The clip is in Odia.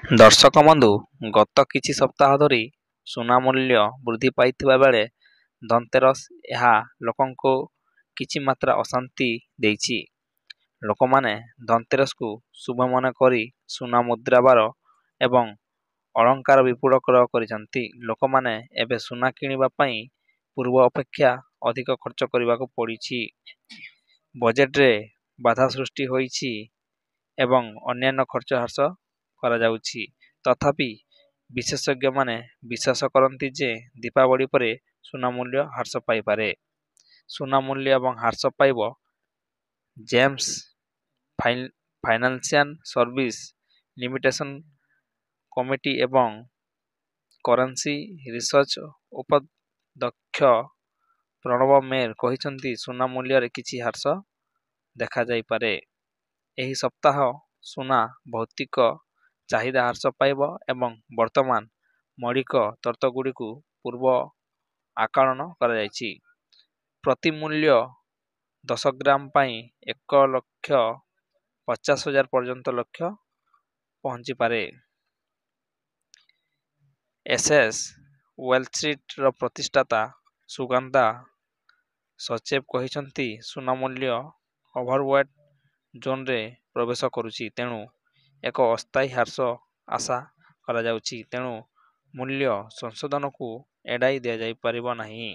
ଦର୍ଶକ ବନ୍ଧୁ, ଗତ କିଛି ସପ୍ତାହ ଧରି ସୁନା ମୂଲ୍ୟ ବୃଦ୍ଧି ପାଇଥିବା ବେଳେ ଧନତେରସ ଏହା ଲୋକଙ୍କୁ କିଛି ମାତ୍ରା ଅଶାନ୍ତି ଦେଇଛି। ଲୋକମାନେ ଧନତେରସକୁ ଶୁଭ ମନେ କରି ସୁନା ମୁଦ୍ରା ବାର ଏବଂ ଅଳଙ୍କାର ବିପୁଳ କ୍ରୟ କରିଛନ୍ତି। ଲୋକମାନେ ଏବେ ସୁନା କିଣିବା ପାଇଁ ପୂର୍ବ ଅପେକ୍ଷା ଅଧିକ ଖର୍ଚ୍ଚ କରିବାକୁ ପଡ଼ିଛି। ବଜେଟରେ ବାଧା ସୃଷ୍ଟି ହୋଇଛି ଏବଂ ଅନ୍ୟାନ୍ୟ ଖର୍ଚ୍ଚ ହ୍ରାସ କରାଯାଉଛି। ତଥାପି ବିଶେଷଜ୍ଞମାନେ ବିଶ୍ୱାସ କରନ୍ତି ଯେ ଦୀପାବଳି ପରେ ସୁନା ମୂଲ୍ୟ ହ୍ରାସ ପାଇପାରେ। ସୁନା ମୂଲ୍ୟ ଏବଂ ହ୍ରାସ ପାଇବ। James financial service limitation committee ଏବଂ କରେନ୍ସି ରିସର୍ଚ୍ଚ ଉପାଧ୍ୟକ୍ଷ ପ୍ରଣବ ମେର କହିଛନ୍ତି, ସୁନା ମୂଲ୍ୟରେ କିଛି ହ୍ରାସ ଦେଖାଯାଇପାରେ। ଏହି ସପ୍ତାହ ସୁନା ଭୌତିକ ଚାହିଦା ହ୍ରାସ ପାଇବ ଏବଂ ବର୍ତ୍ତମାନ ମୌଳିକ ତତ୍ତ୍ୱଗୁଡ଼ିକୁ ପୂର୍ବ ଆକଳନ କରାଯାଇଛି। ପ୍ରତି ମୂଲ୍ୟ 10 ଗ୍ରାମ ପାଇଁ 1,50,000 ପର୍ଯ୍ୟନ୍ତ ଲକ୍ଷ୍ୟ ପହଞ୍ଚିପାରେ। ଏସ୍ଏସ୍ ୱେଲସ୍ଟ୍ରିଟ୍ର ପ୍ରତିଷ୍ଠାତା ସୁଗନ୍ଧା ସଚେବ କହିଛନ୍ତି, ସୁନା ମୂଲ୍ୟ ଓଭରବଟ୍ ଜୋନ୍ରେ ପ୍ରବେଶ କରୁଛି, ତେଣୁ ଏକ ଅସ୍ଥାୟୀ ହ୍ରାସ ଆଶା କରାଯାଉଛି। ତେଣୁ ମୂଲ୍ୟ ସଂଶୋଧନକୁ ଏଡ଼ାଇ ଦିଆଯାଇପାରିବ ନାହିଁ।